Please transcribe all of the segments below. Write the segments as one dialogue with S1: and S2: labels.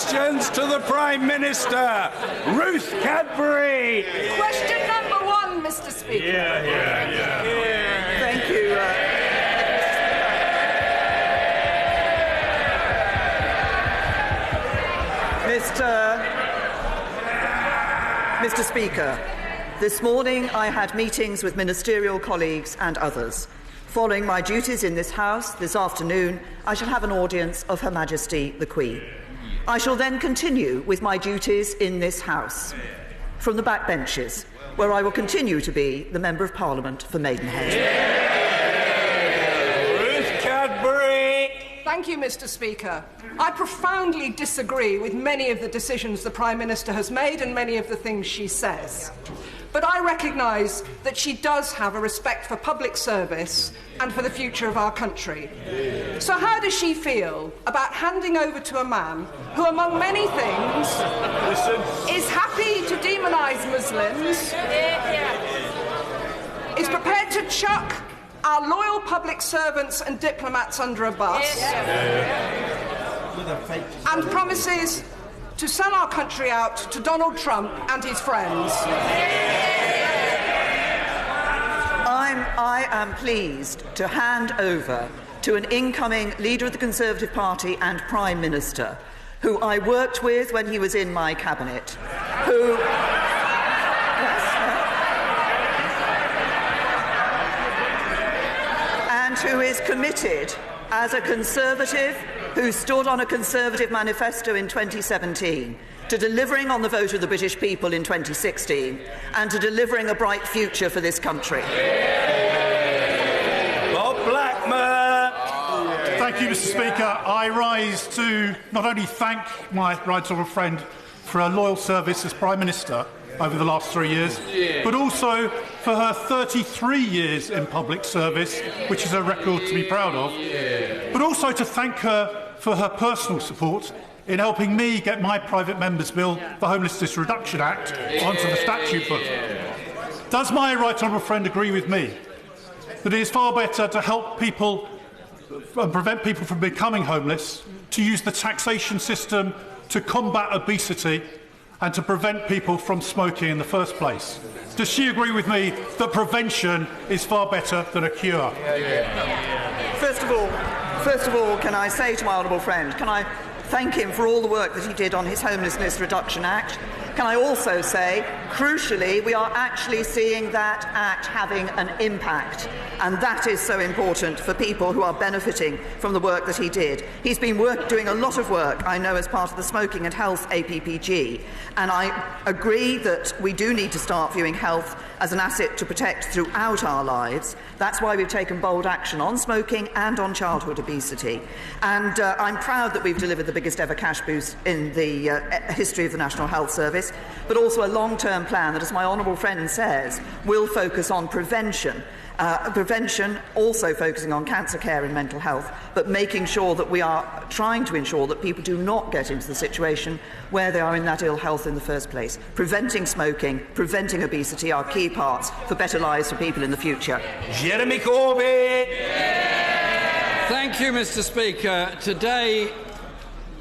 S1: Questions to the Prime Minister. Ruth Cadbury.
S2: Question number 1, Mr. Speaker.
S3: Thank you. Mr. Speaker, this morning I had meetings with ministerial colleagues and others. Following my duties in this House this afternoon, I shall have an audience of Her Majesty the Queen. I shall then continue with my duties in this House from the backbenches, where I will continue to be the Member of Parliament for Maidenhead.
S1: Ruth Cadbury.
S2: Thank you, Mr. Speaker. I profoundly disagree with many of the decisions the Prime Minister has made and many of the things she says. But I recognise that she does have a respect for public service and for the future of our country. So how does she feel about handing over to a man who, among many things, is happy to demonise Muslims, is prepared to chuck our loyal public servants and diplomats under a bus, and promises to sell our country out to Donald Trump and his friends?
S3: I am pleased to hand over to an incoming leader of the Conservative Party and Prime Minister, who I worked with when he was in my cabinet, who... and who is committed as a Conservative who stood on a Conservative manifesto in 2017, to delivering on the vote of the British people in 2016, and to delivering a bright future for this country.
S1: Bob Blackmer.
S4: Thank you, Mr. Speaker. I rise to not only thank my right honourable friend for her loyal service as Prime Minister over the last 3 years, but also for her 33 years in public service, which is a record to be proud of, but also to thank her for her personal support in helping me get my private member's bill, the Homelessness Reduction Act, onto the statute book. Does my right honourable friend agree with me that it is far better to help people and prevent people from becoming homeless, to use the taxation system to combat obesity and to prevent people from smoking in the first place? Does she agree with me that prevention is far better than a cure?
S3: First of all, can I say to my honourable friend, can I thank him for all the work that he did on his Homelessness Reduction Act? Can I also say, crucially, we are actually seeing that Act having an impact, and that is so important for people who are benefiting from the work that he did. He's been doing a lot of work, I know, as part of the Smoking and Health APPG, and I agree that we do need to start viewing health as an asset to protect throughout our lives. That's why we've taken bold action on smoking and on childhood obesity. And I'm proud that we've delivered the biggest ever cash boost in the history of the National Health Service, but also a long-term plan that, as my honourable friend says, will focus on prevention. Prevention also focusing on cancer care and mental health, but making sure that we are trying to ensure that people do not get into the situation where they are in that ill health in the first place. Preventing smoking, preventing obesity are key parts for better lives for people in the future.
S1: Jeremy Corbyn.
S5: Thank you, Mr. Speaker.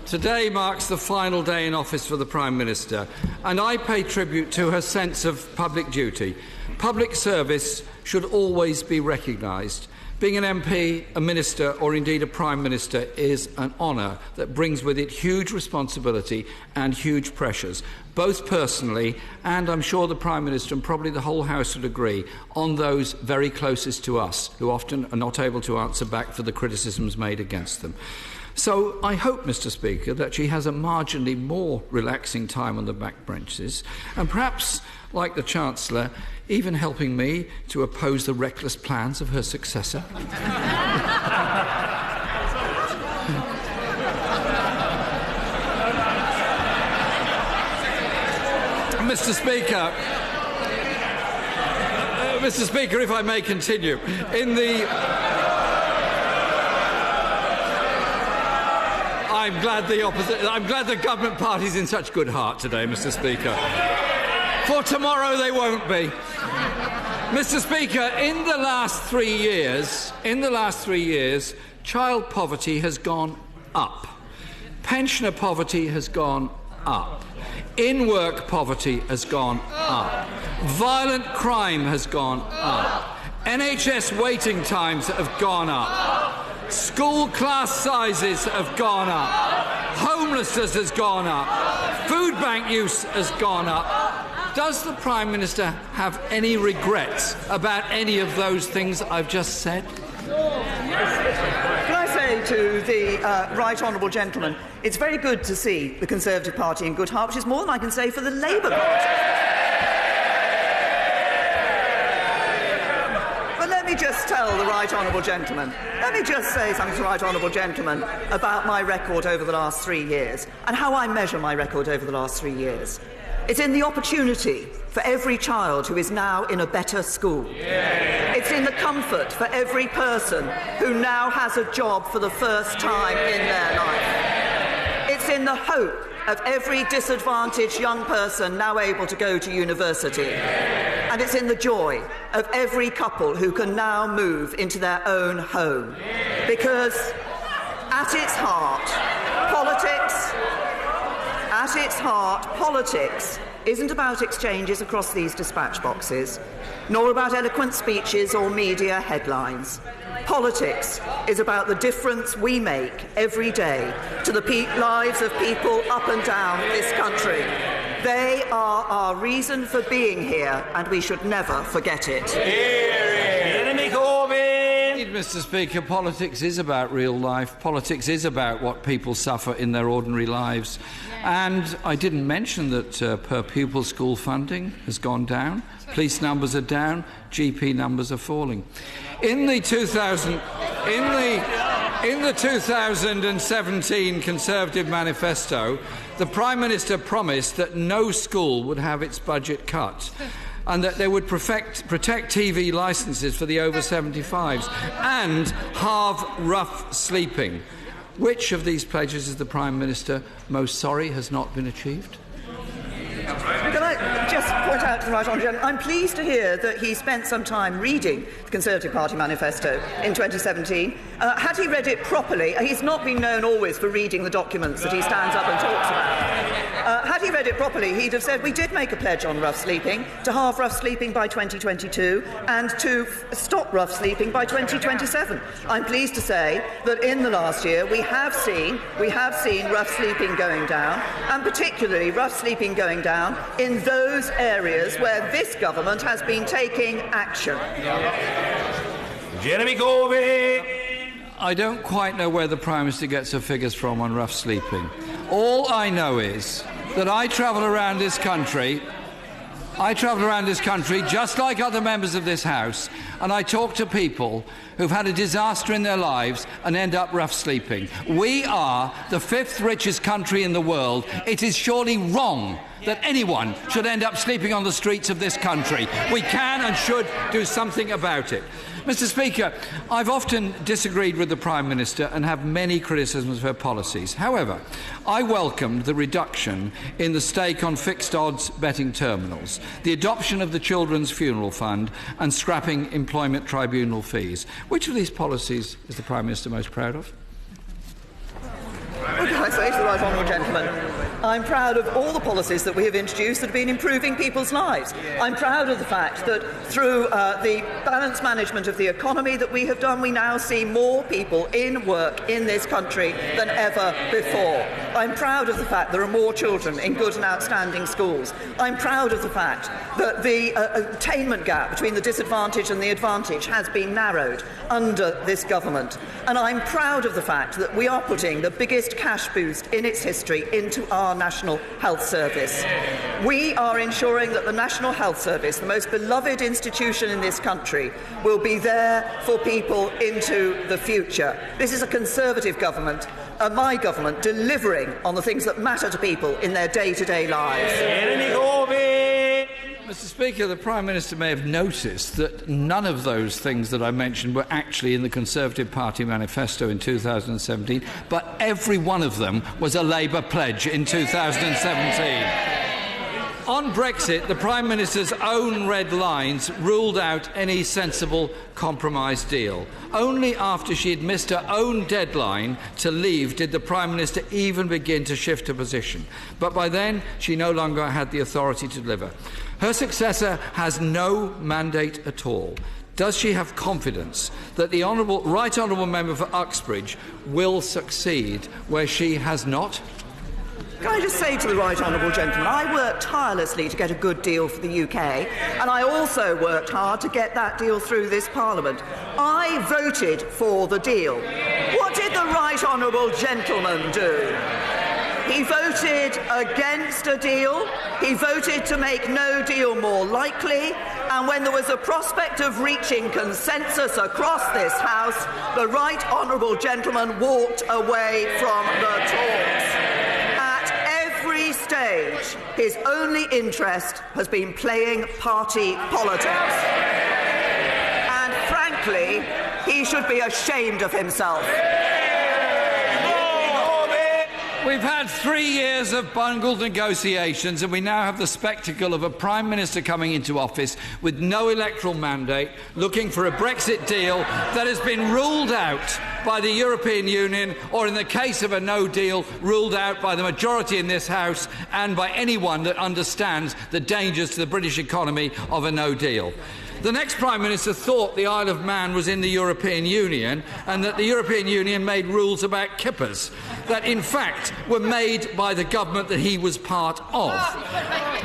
S5: Today marks the final day in office for the Prime Minister, and I pay tribute to her sense of public duty. Public service should always be recognised. Being an MP, a minister, or indeed a Prime Minister is an honour that brings with it huge responsibility and huge pressures, both personally and, I'm sure, the Prime Minister and probably the whole House would agree, on those very closest to us, who often are not able to answer back for the criticisms made against them. So I hope, Mr. Speaker, that she has a marginally more relaxing time on the backbenches, and perhaps, like the Chancellor, even helping me to oppose the reckless plans of her successor. Mr. Speaker, if I may continue, I'm glad the government party's in such good heart today, Mr. Speaker. For tomorrow they won't be. Mr. Speaker, in the last 3 years, child poverty has gone up. Pensioner poverty has gone up. In-work poverty has gone up. Violent crime has gone up. NHS waiting times have gone up. School class sizes have gone up. Homelessness has gone up. Food bank use has gone up. Does the Prime Minister have any regrets about any of those things I've just said?
S3: Can I say to the right honourable gentleman, it's very good to see the Conservative Party in good heart, which is more than I can say for the Labour Party. But let me just tell the right honourable gentleman, let me just say something to the right honourable gentleman about my record over the last 3 years and how I measure my record over the last 3 years. It's in the opportunity for every child who is now in a better school. Yeah. It's in the comfort for every person who now has a job for the first time in their life. It's in the hope of every disadvantaged young person now able to go to university. And it's in the joy of every couple who can now move into their own home. Because at its heart, politics isn't about exchanges across these dispatch boxes, nor about eloquent speeches or media headlines. Politics is about the difference we make every day to the lives of people up and down this country. They are our reason for being here, and we should never forget it.
S5: Mr. Speaker, politics is about real life. Politics is about what people suffer in their ordinary lives. And I didn't mention that per pupil school funding has gone down. Police numbers are down. GP numbers are falling. In the 2017 Conservative manifesto, the Prime Minister promised that no school would have its budget cut, and that they would protect TV licences for the over 75s and halve rough sleeping. Which of these pledges is the Prime Minister most sorry has not been achieved?
S3: Can I just point out to the right honourable gentleman, I'm pleased to hear that he spent some time reading the Conservative Party manifesto in 2017. Had he read it properly, he's not been known always for reading the documents that he stands up and talks about. Had he read it properly, he'd have said we did make a pledge on rough sleeping, to halve rough sleeping by 2022 and to stop rough sleeping by 2027. I'm pleased to say that in the last year we have seen rough sleeping going down, and particularly rough sleeping going down in those areas where this government has been taking action.
S1: Jeremy Corbyn.
S5: I don't quite know where the Prime Minister gets her figures from on rough sleeping. All I know is that I travel around this country just like other members of this House, and I talk to people who've had a disaster in their lives and end up rough sleeping. We are the 5th richest country in the world. It is surely wrong that anyone should end up sleeping on the streets of this country. We can and should do something about it. Mr. Speaker, I've often disagreed with the Prime Minister and have many criticisms of her policies. However, I welcomed the reduction in the stake on fixed odds betting terminals, the adoption of the Children's Funeral Fund and scrapping employment tribunal fees. Which of these policies is the Prime Minister most proud of?
S3: What can I say to the right honourable gentleman? I'm proud of all the policies that we have introduced that have been improving people's lives. I'm proud of the fact that through the balanced management of the economy that we have done, we now see more people in work in this country than ever before. I'm proud of the fact there are more children in good and outstanding schools. I'm proud of the fact that the attainment gap between the disadvantaged and the advantaged has been narrowed under this government. And I'm proud of the fact that we are putting the biggest cash boost in its history into our National Health Service. We are ensuring that the National Health Service, the most beloved institution in this country, will be there for people into the future. This is a Conservative government, my government, delivering on the things that matter to people in their day-to-day lives.
S5: Mr. Speaker, the Prime Minister may have noticed that none of those things that I mentioned were actually in the Conservative Party manifesto in 2017, but every one of them was a Labour pledge in 2017. On Brexit, the Prime Minister's own red lines ruled out any sensible compromise deal. Only after she had missed her own deadline to leave did the Prime Minister even begin to shift her position. But by then, she no longer had the authority to deliver. Her successor has no mandate at all. Does she have confidence that the Right Honourable Member for Uxbridge will succeed where she has not?
S3: Can I just say to the right honourable gentleman, I worked tirelessly to get a good deal for the UK, and I also worked hard to get that deal through this Parliament. I voted for the deal. What did the right honourable gentleman do? He voted against a deal, he voted to make no deal more likely, and when there was a prospect of reaching consensus across this House, the right honourable gentleman walked away from the talks. Stage, his only interest has been playing party politics. And frankly, he should be ashamed of himself.
S5: We've had 3 years of bungled negotiations, and we now have the spectacle of a Prime Minister coming into office with no electoral mandate, looking for a Brexit deal that has been ruled out by the European Union, or in the case of a no deal, ruled out by the majority in this House and by anyone that understands the dangers to the British economy of a no deal. The next Prime Minister thought the Isle of Man was in the European Union and that the European Union made rules about kippers that in fact were made by the government that he was part of.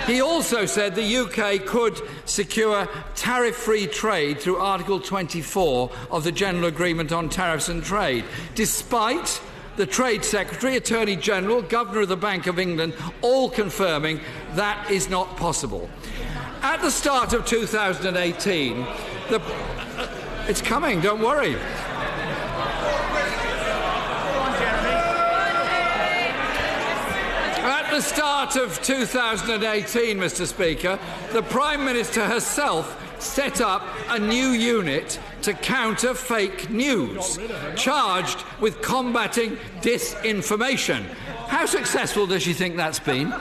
S5: He also said the UK could secure tariff-free trade through Article 24 of the General Agreement on Tariffs and Trade, despite the Trade Secretary, Attorney General, Governor of the Bank of England all confirming that is not possible. At the start of 2018, it's coming, don't worry. At the start of 2018, Mr. Speaker, the Prime Minister herself set up a new unit to counter fake news, charged with combating disinformation. How successful does she think that's been?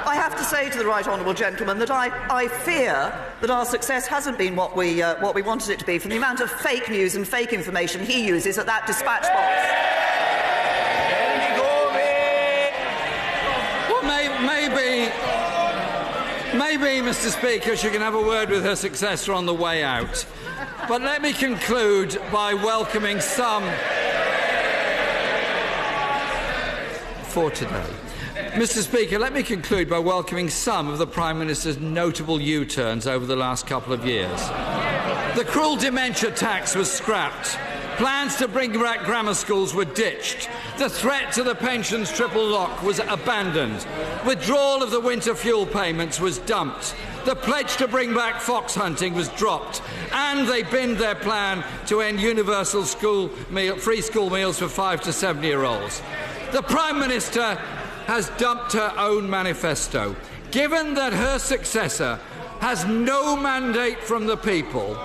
S3: I have to say to the right honourable gentleman that I fear that our success hasn't been what we wanted it to be, from the amount of fake news and fake information he uses at that dispatch box.
S5: Well, maybe, Mr. Speaker, she can have a word with her successor on the way out. But let me conclude by welcoming some for today. Mr. Speaker, let me conclude by welcoming some of the Prime Minister's notable U-turns over the last couple of years. The cruel dementia tax was scrapped. Plans to bring back grammar schools were ditched. The threat to the pensions triple lock was abandoned. Withdrawal of the winter fuel payments was dumped. The pledge to bring back fox hunting was dropped. And they binned their plan to end universal free school meals for 5 to 7-year-olds. The Prime Minister has dumped her own manifesto. Given that her successor has no mandate from the people,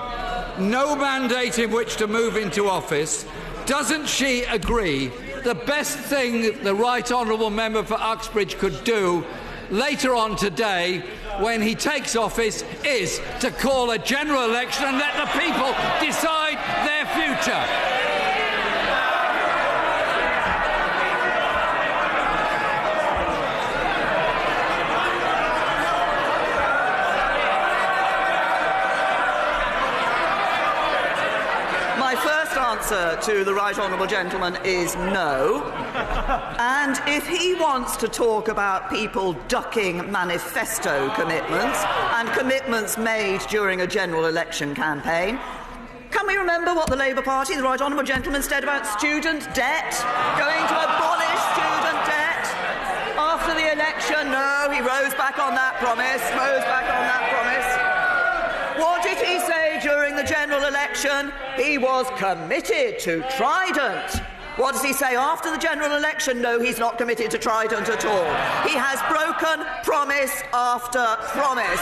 S5: no mandate in which to move into office, doesn't she agree the best thing the Right Honourable Member for Uxbridge could do later on today, when he takes office, is to call a general election and let the people decide their future?
S3: Answer to the right honourable gentleman is no. And if he wants to talk about people ducking manifesto commitments and commitments made during a general election campaign, can we remember what the Labour Party, the right honourable gentleman, said about student debt? Going to abolish student debt? After the election, no, he rose back on that promise, What did he say during the general election? He was committed to Trident. What does he say after the general election? No, he's not committed to Trident at all. He has broken promise after promise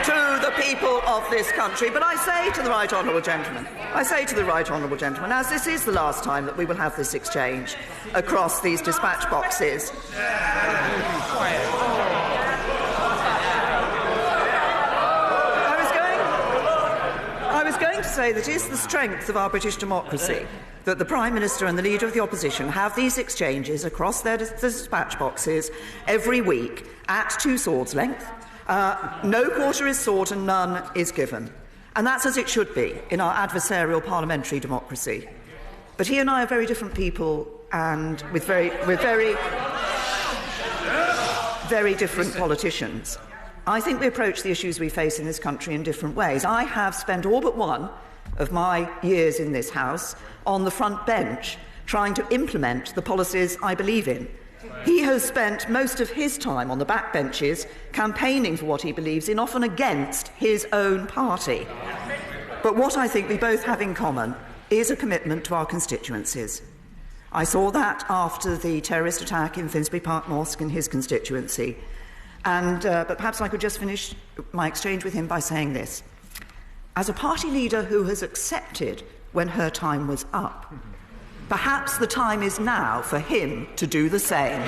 S3: to the people of this country. But I say to the right honourable gentleman, as this is the last time that we will have this exchange across these dispatch boxes, I was going to say that it is the strength of our British democracy that the Prime Minister and the Leader of the Opposition have these exchanges across their dispatch boxes every week at two swords' length. No quarter is sought and none is given. And that's as it should be in our adversarial parliamentary democracy. But he and I are very different people and with very different politicians. I think we approach the issues we face in this country in different ways. I have spent all but one of my years in this House on the front bench trying to implement the policies I believe in. He has spent most of his time on the back benches campaigning for what he believes in, often against his own party. But what I think we both have in common is a commitment to our constituencies. I saw that after the terrorist attack in Finsbury Park Mosque in his constituency. But perhaps I could just finish my exchange with him by saying this. As a party leader who has accepted when her time was up, perhaps the time is now for him to do the same.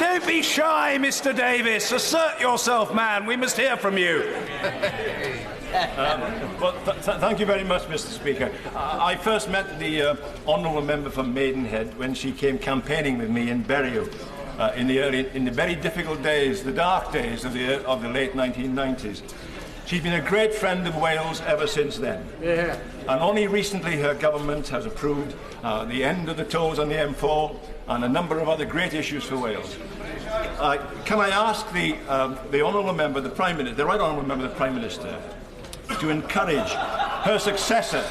S1: Don't be shy, Mr. Davis. Assert yourself, man. We must hear from you.
S6: Thank you very much, Mr. Speaker. I first met the honourable member from Maidenhead when she came campaigning with me in Bury in the very difficult days, the dark days of the late 1990s. She's been a great friend of Wales ever since then. Yeah. And only recently her government has approved the end of the tolls on the M4 and a number of other great issues for Wales. Can I ask the honourable member, the Prime Minister, the right honourable member, the Prime Minister, to encourage her successor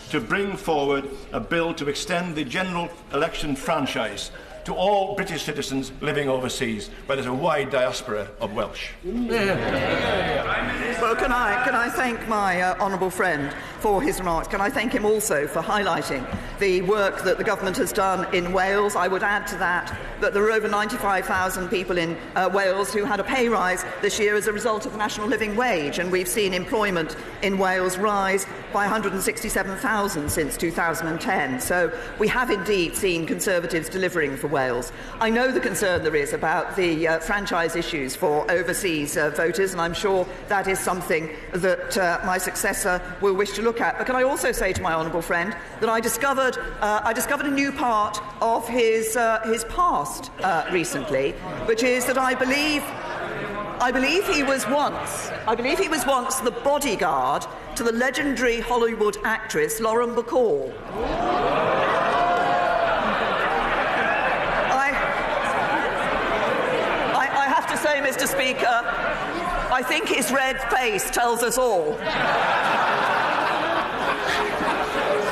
S6: to bring forward a bill to extend the general election franchise to all British citizens living overseas, where there's a wide diaspora of Welsh.
S3: Well, can I thank my honourable friend for his remarks? Can I thank him also for highlighting the work that the government has done in Wales? I would add to that there are over 95,000 people in Wales who had a pay rise this year as a result of the national living wage, and we've seen employment in Wales rise by 167,000 since 2010. So we have indeed seen Conservatives delivering for Wales. I know the concern there is about the franchise issues for overseas voters, and I'm sure that is something that my successor will wish to look at. But can I also say to my honourable friend that I discovered a new part of his past recently, which is that I believe he was once the bodyguard to the legendary Hollywood actress Lauren Bacall. I have to say, Mr. Speaker, I think his red face tells us all.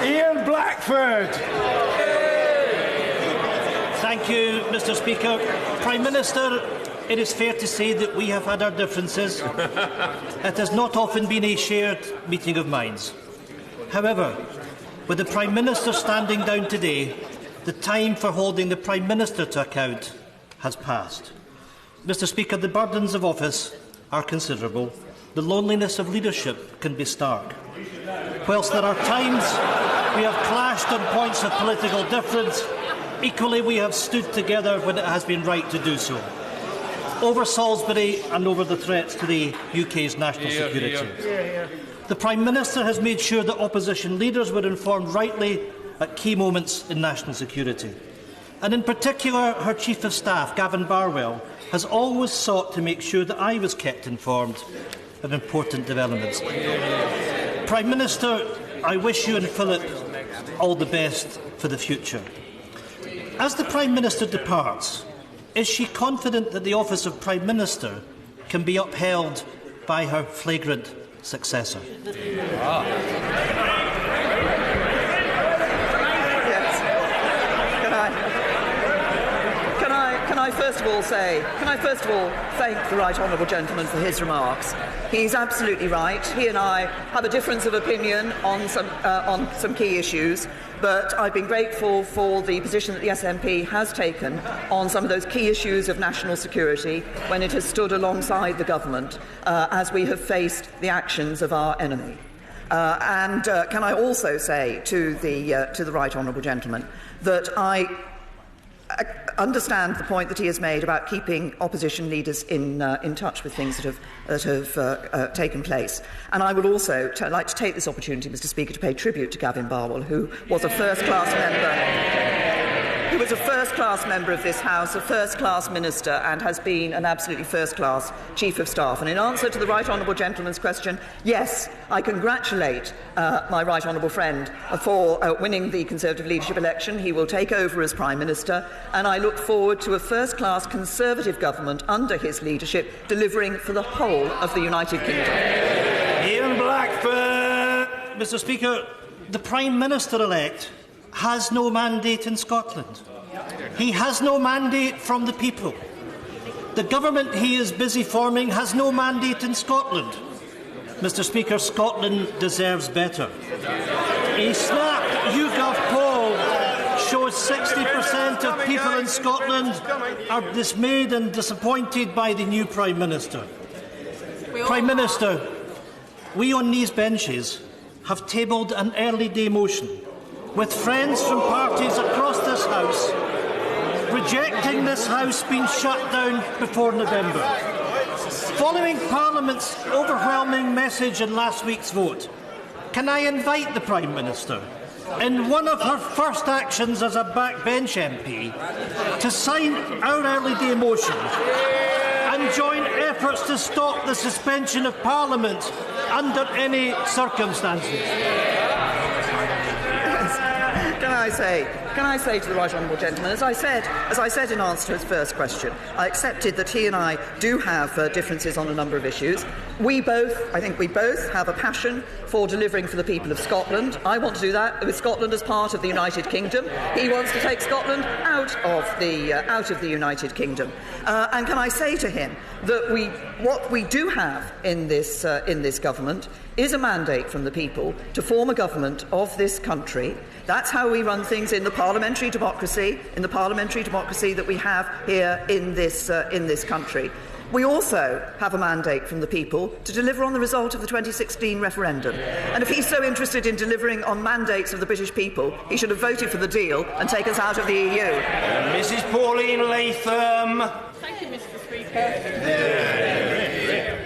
S1: Ian Blackford.
S7: Thank you, Mr. Speaker. Prime Minister, it is fair to say that we have had our differences. It has not often been a shared meeting of minds. However, with the Prime Minister standing down today, the time for holding the Prime Minister to account has passed. Mr. Speaker, the burdens of office are considerable. The loneliness of leadership can be stark. Whilst there are times we have clashed on points of political difference, equally we have stood together when it has been right to do so. Over Salisbury and over the threats to the UK's national security. The Prime Minister has made sure that opposition leaders were informed rightly at key moments in national security. And in particular, her Chief of Staff, Gavin Barwell, has always sought to make sure that I was kept informed of important developments. Prime Minister, I wish you and Philip all the best for the future. As the Prime Minister departs, is she confident that the office of Prime Minister can be upheld by her flagrant successor?
S3: Yes. Can I first of all thank the right honourable gentleman for his remarks. He's absolutely right. He and I have a difference of opinion on some key issues, but I've been grateful for the position that the SNP has taken on some of those key issues of national security when it has stood alongside the government as we have faced the actions of our enemy. Can I also say to the right honourable gentleman that I understand the point that he has made about keeping opposition leaders in touch with things that have taken place. And I would also like to take this opportunity, Mr. Speaker, to pay tribute to Gavin Barwell, who was a first-class member. He was a first-class member of this House, a first-class minister, and has been an absolutely first-class Chief of Staff. And in answer to the right honourable gentleman's question, yes, I congratulate my right honourable friend for winning the Conservative leadership election. He will take over as Prime Minister, and I look forward to a first-class Conservative government under his leadership, delivering for the whole of the United Kingdom.
S6: Ian Blackford.
S7: Mr. Speaker, the Prime Minister-elect has no mandate in Scotland. He has no mandate from the people. The government he is busy forming has no mandate in Scotland. Mr. Speaker, Scotland deserves better. A Snap YouGov poll shows 60% of people in Scotland are dismayed and disappointed by the new Prime Minister. Prime Minister, we on these benches have tabled an early day motion with friends from parties across this House rejecting this House being shut down before November. Following Parliament's overwhelming message in last week's vote, can I invite the Prime Minister, in one of her first actions as a backbench MP, to sign our early day motion and join efforts to stop the suspension of Parliament under any circumstances?
S3: Can I say to the right honourable gentleman, as I said in answer to his first question, I accepted that he and I do have differences on a number of issues. I think we both have a passion for delivering for the people of Scotland. I want to do that with Scotland as part of the United Kingdom. He wants to take Scotland out of the United Kingdom. And can I say to him that what we do have in this government is a mandate from the people to form a government of this country. That's how we run things in the parliamentary democracy, that we have here in this country. We also have a mandate from the people to deliver on the result of the 2016 referendum. And if he's so interested in delivering on mandates of the British people, he should have voted for the deal and taken us out of the EU.
S6: Mrs. Pauline Latham.
S8: Thank you, Mr. Speaker.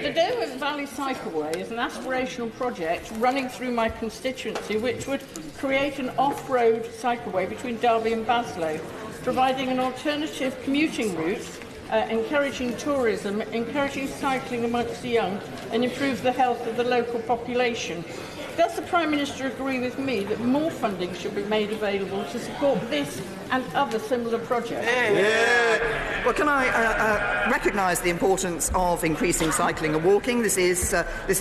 S8: The Derwent Valley Cycleway is an aspirational project running through my constituency which would create an off-road cycleway between Derby and Baslow, providing an alternative commuting route, encouraging tourism, encouraging cycling amongst the young and improve the health of the local population. Does the Prime Minister agree with me that more funding should be made available to support this and other similar projects?
S3: Yeah. Well, can I recognise the importance of increasing cycling and walking? This is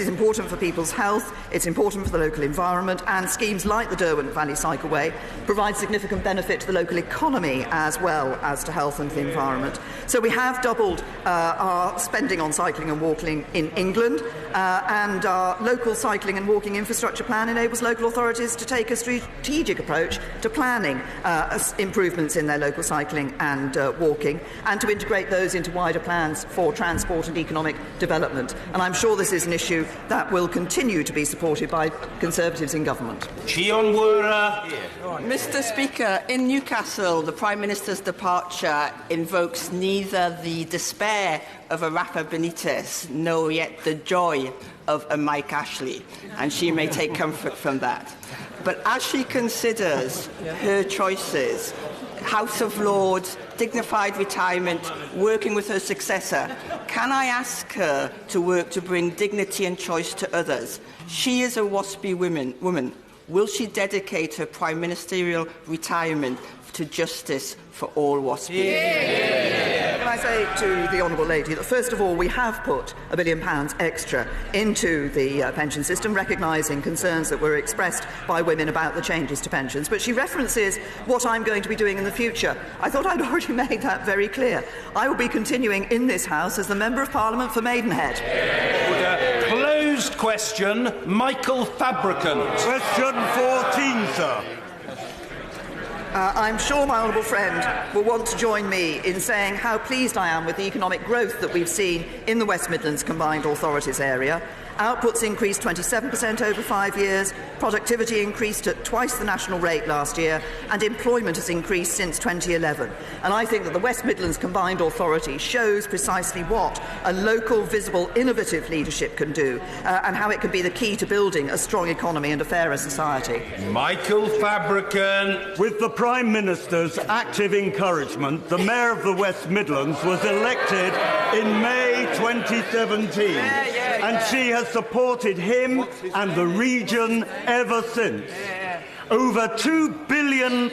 S3: important for people's health, it's important for the local environment, and schemes like the Derwent Valley Cycleway provide significant benefit to the local economy as well as to health and the environment. So we have doubled our spending on cycling and walking in England, and our local cycling and walking infrastructure plan enables local authorities to take a strategic approach to planning improvements in their local cycling and walking, and to integrate those into wider plans for transport and economic development. And I'm sure this is an issue that will continue to be supported by Conservatives in government.
S9: Mr. Speaker, in Newcastle, the Prime Minister's departure invokes neither the despair of a Rafa Benitez, nor yet the joy of a Mike Ashley, and she may take comfort from that. But as she considers her choices, House of Lords, dignified retirement, working with her successor, can I ask her to work to bring dignity and choice to others? She is a WASPy woman. Will she dedicate her prime ministerial retirement to justice for all WASPy?
S3: I say to the Honourable Lady that, first of all, we have put £1 billion extra into the pension system, recognising concerns that were expressed by women about the changes to pensions. But she references what I'm going to be doing in the future. I thought I'd already made that very clear. I will be continuing in this House as the Member of Parliament for Maidenhead.
S1: Closed question, Michael Fabricant.
S10: Question 14, sir.
S3: I'm sure my honourable friend will want to join me in saying how pleased I am with the economic growth that we've seen in the West Midlands Combined Authorities area. Outputs increased 27% over 5 years, productivity increased at twice the national rate last year, and employment has increased since 2011. And I think that the West Midlands Combined Authority shows precisely what a local, visible, innovative leadership can do, and how it can be the key to building a strong economy and a fairer society.
S1: Michael Fabricant.
S10: With the Prime Minister's active encouragement, the Mayor of the West Midlands was elected in May 2017, and she has supported him and the region ever since. Over £2 billion,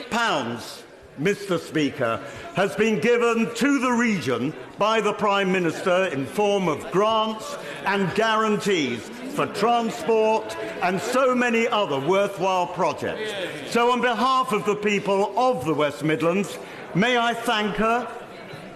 S10: Mr. Speaker, has been given to the region by the Prime Minister in form of grants and guarantees for transport and so many other worthwhile projects. So on behalf of the people of the West Midlands, may I thank her,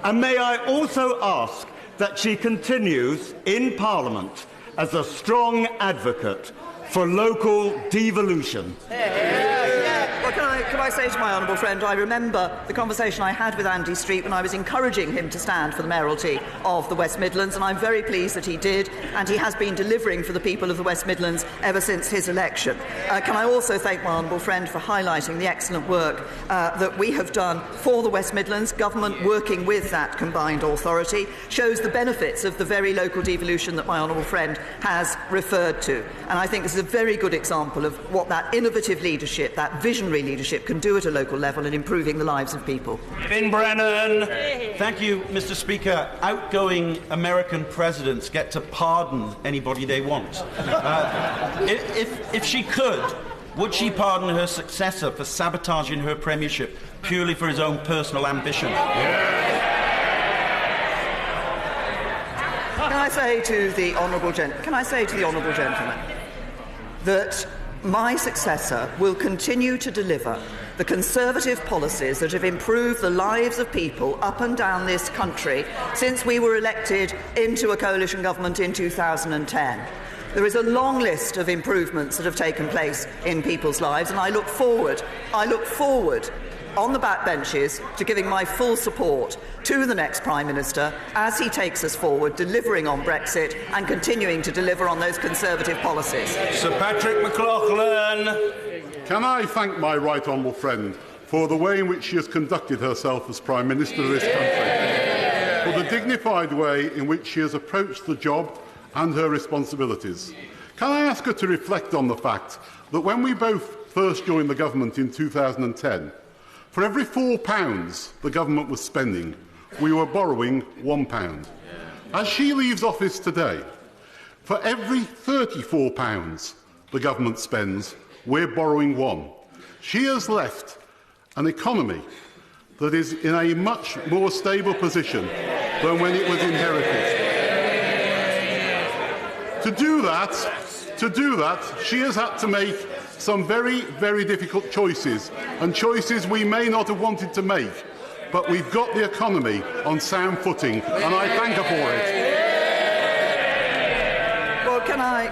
S10: and may I also ask that she continues in Parliament as a strong advocate for local devolution.
S3: Well, can I say to my honourable friend, I remember the conversation I had with Andy Street when I was encouraging him to stand for the mayoralty of the West Midlands, and I'm very pleased that he did, and he has been delivering for the people of the West Midlands ever since his election. Can I also thank my honourable friend for highlighting the excellent work that we have done for the West Midlands. Government working with that combined authority shows the benefits of the very local devolution that my honourable friend has referred to. And I think this is a very good example of what that innovative leadership, that visionary leadership can do at a local level in improving the lives of people.
S1: Finn Brennan.
S11: Thank you, Mr. Speaker. Outgoing American presidents get to pardon anybody they want. If she could, would she pardon her successor for sabotaging her premiership purely for his own personal ambition?
S3: Can I say to the honourable gentleman that my successor will continue to deliver the Conservative policies that have improved the lives of people up and down this country since we were elected into a coalition government in 2010. There is a long list of improvements that have taken place in people's lives, and I look forward on the backbenches to giving my full support to the next Prime Minister as he takes us forward, delivering on Brexit and continuing to deliver on those Conservative policies.
S1: Sir Patrick McLaughlin.
S12: Can I thank my right honourable friend for the way in which she has conducted herself as Prime Minister of this country, for the dignified way in which she has approached the job and her responsibilities. Can I ask her to reflect on the fact that when we both first joined the government in 2010, for every £4 the government was spending, we were borrowing £1. As she leaves office today, for every £34 the government spends, we're borrowing £1. She has left an economy that is in a much more stable position than when it was inherited. To do that, she has had to make some very, very difficult choices, and choices we may not have wanted to make, but we've got the economy on sound footing, and I thank her for it.
S3: Well,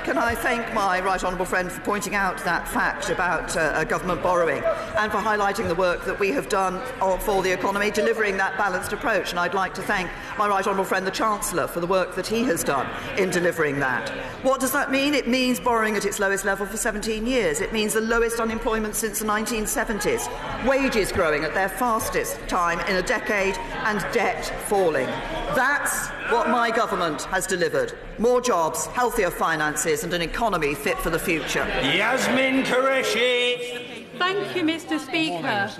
S3: can I thank my right honourable friend for pointing out that fact about government borrowing, and for highlighting the work that we have done for the economy, delivering that balanced approach. And I'd like to thank my right honourable friend, the Chancellor, for the work that he has done in delivering that. What does that mean? It means borrowing at its lowest level for 17 years. It means the lowest unemployment since the 1970s. Wages growing at their fastest time in a decade, and debt falling. That's what my government has delivered. More jobs, healthier finances, and an economy fit for the future.
S1: Yasmin Qureshi.
S13: Thank you, Mr. Speaker.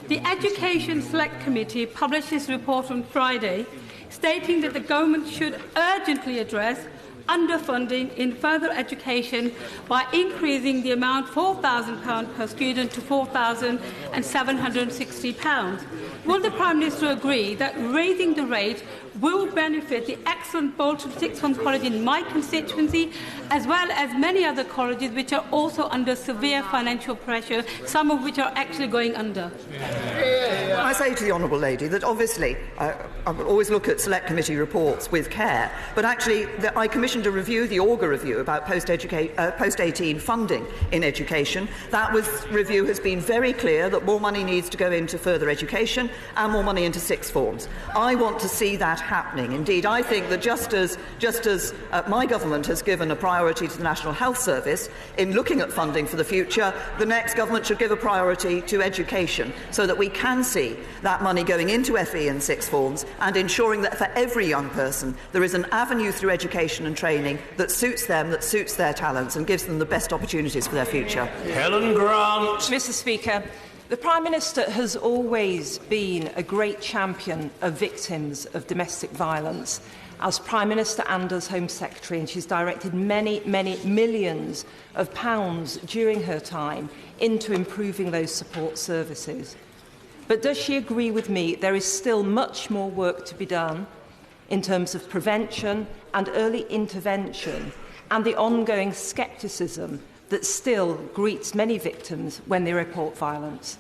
S13: The Education Select Committee published its report on Friday, stating that the government should urgently address underfunding in further education by increasing the amount £4,000 per student to £4,760. Will the Prime Minister agree that raising the rate will benefit the excellent Bolton Sixth Form College in my constituency, as well as many other colleges which are also under severe financial pressure, some of which are actually going under.
S3: I say to the Honourable Lady that obviously I will always look at select committee reports with care, but actually I commissioned a review, the Auger review, about post-18 funding in education. That review has been very clear that more money needs to go into further education and more money into sixth forms. I want to see that happening. Indeed, I think that just as my government has given a priority to the National Health Service in looking at funding for the future, the next government should give a priority to education so that we can see that money going into FE and sixth forms and ensuring that for every young person there is an avenue through education and training that suits them, that suits their talents and gives them the best opportunities for their future.
S6: Helen Grant.
S2: Mr. Speaker, the Prime Minister has always been a great champion of victims of domestic violence as Prime Minister and as Home Secretary, and she's directed many, many millions of pounds during her time into improving those support services. But does she agree with me there is still much more work to be done in terms of prevention and early intervention and the ongoing scepticism that still greets many victims when they report violence?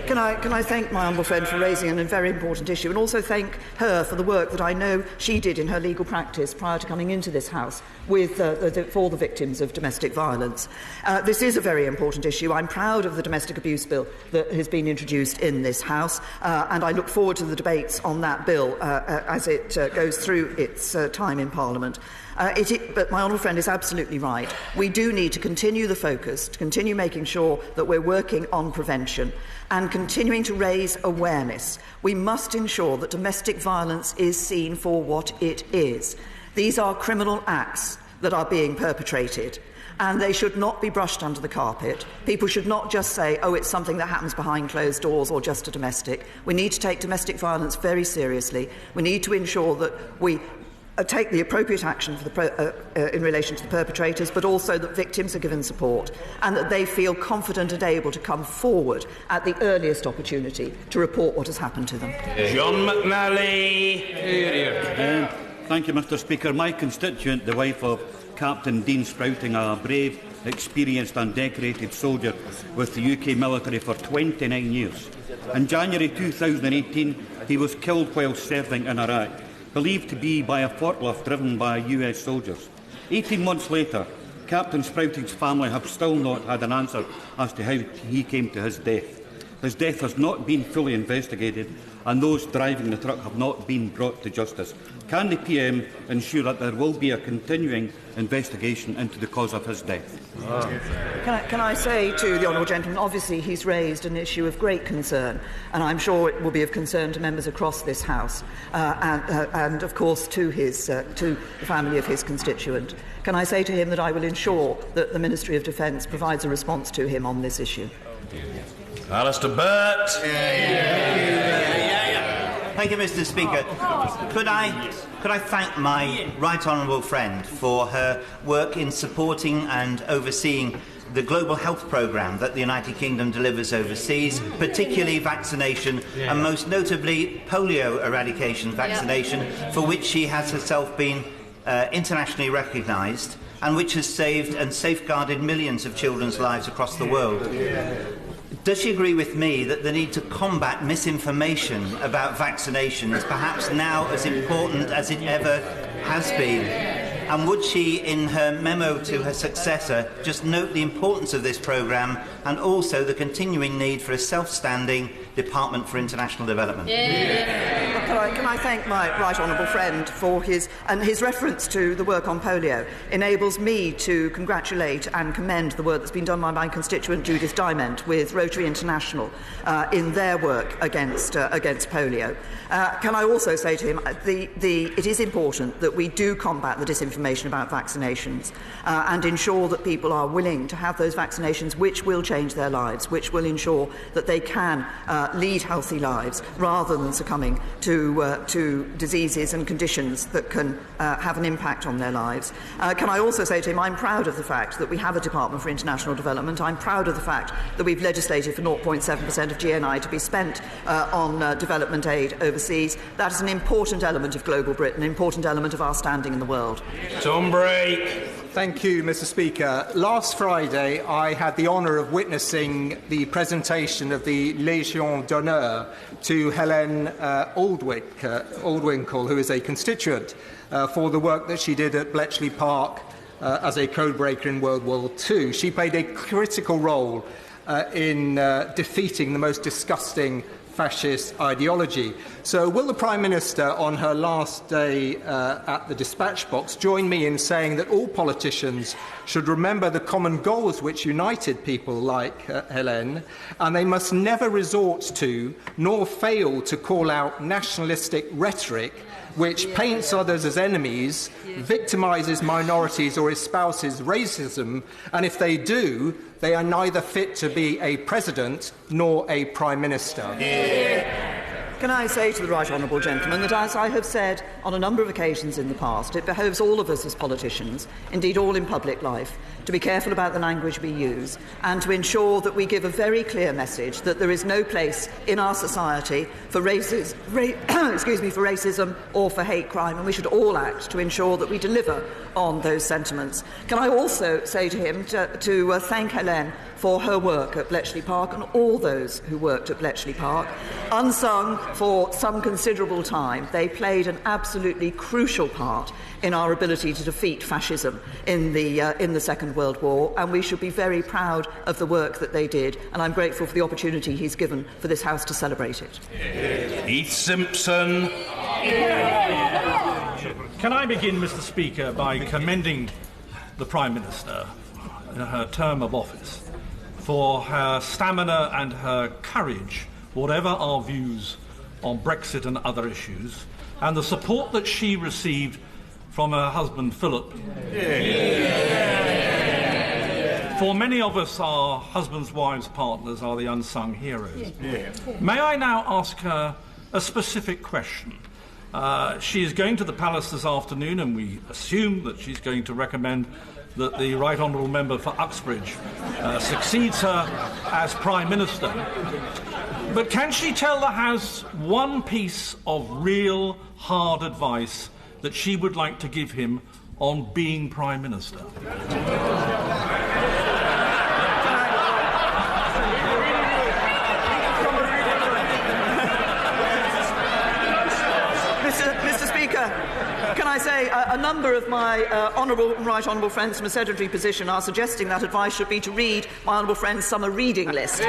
S3: Can I thank my honourable friend for raising a very important issue, and also thank her for the work that I know she did in her legal practice prior to coming into this House for the victims of domestic violence. This is a very important issue. I'm proud of the domestic abuse bill that has been introduced in this House, and I look forward to the debates on that bill as it goes through its time in Parliament. But my honourable friend is absolutely right. We do need to continue the focus, to continue making sure that we're working on prevention and continuing to raise awareness. We must ensure that domestic violence is seen for what it is. These are criminal acts that are being perpetrated, and they should not be brushed under the carpet. People should not just say, oh, it's something that happens behind closed doors or just a domestic. We need to take domestic violence very seriously. We need to ensure that we take the appropriate action for in relation to the perpetrators, but also that victims are given support and that they feel confident and able to come forward at the earliest opportunity to report what has happened to them.
S6: John McNally.
S10: Thank you, Mr. Speaker. My constituent, the wife of Captain Dean Sprouting, a brave, experienced and decorated soldier with the UK military for 29 years. In January 2018, he was killed while serving in Iraq, believed to be by a forklift driven by US soldiers. 18 months later, Captain Sprouting's family have still not had an answer as to how he came to his death. His death has not been fully investigated, and those driving the truck have not been brought to justice. Can the PM ensure that there will be a continuing investigation into the cause of his death?
S3: Can I say to the honourable gentleman, obviously he's raised an issue of great concern, and I'm sure it will be of concern to members across this House, and of course to the family of his constituent. Can I say to him that I will ensure that the Ministry of Defence provides a response to him on this issue?
S6: Alistair Burt.
S14: Thank you, Mr. Speaker. Could I thank my right honourable friend for her work in supporting and overseeing the global health programme that the United Kingdom delivers overseas, particularly vaccination and most notably polio eradication vaccination, for which she has herself been internationally recognised and which has saved and safeguarded millions of children's lives across the world. Does she agree with me that the need to combat misinformation about vaccination is perhaps now as important as it ever has been? And would she, in her memo to her successor, just note the importance of this programme and also the continuing need for a self-standing Department for International Development?
S3: Can I thank my right honourable friend for his reference to the work on polio enables me to congratulate and commend the work that's been done by my constituent Judith Diamond with Rotary International in their work against polio. Can I also say to him it is important that we do combat the disinformation about vaccinations and ensure that people are willing to have those vaccinations which will change their lives, which will ensure that they can lead healthy lives rather than succumbing to to diseases and conditions that can have an impact on their lives. Can I also say to him, I'm proud of the fact that we have a Department for International Development. I'm proud of the fact that we've legislated for 0.7% of GNI to be spent on development aid overseas. That is an important element of global Britain, an important element of our standing in the world.
S6: Tom Brake.
S15: Thank you, Mr. Speaker. Last Friday, I had the honour of witnessing the presentation of the Légion d'honneur to Helen Aldwinkle, who is a constituent, for the work that she did at Bletchley Park as a codebreaker in World War II. She played a critical role in defeating the most disgusting fascist ideology. So will the Prime Minister, on her last day at the dispatch box, join me in saying that all politicians should remember the common goals which united people like Hélène, and they must never resort to, nor fail to call out nationalistic rhetoric which paints others as enemies, victimises minorities or espouses racism, and if they do, they are neither fit to be a president nor a prime minister.
S3: Can I say to the right honourable gentleman that, as I have said on a number of occasions in the past, it behoves all of us as politicians, indeed all in public life, to be careful about the language we use and to ensure that we give a very clear message that there is no place in our society for racism or for hate crime, and we should all act to ensure that we deliver on those sentiments. Can I also say to him to thank Hélène for her work at Bletchley Park and all those who worked at Bletchley Park. Unsung for some considerable time, they played an absolutely crucial part in our ability to defeat fascism in the Second World War, and we should be very proud of the work that they did, and I'm grateful for the opportunity he's given for this House to celebrate it.
S6: Heath Simpson.
S1: Can I begin, Mr. Speaker, by commending the Prime Minister in her term of office for her stamina and her courage, whatever our views on Brexit and other issues, and the support that she received from her husband Philip. For many of us, our husbands, wives, partners are the unsung heroes. May I now ask her a specific question? She is going to the Palace this afternoon, and we assume that she's going to recommend that the Right Honourable Member for Uxbridge succeeds her as Prime Minister. But can she tell the House one piece of real hard advice that she would like to give him on being Prime Minister?
S3: Mr. Speaker, can I say a number of my right honourable friends from a secretary position are suggesting that advice should be to read my honourable friend's summer reading list.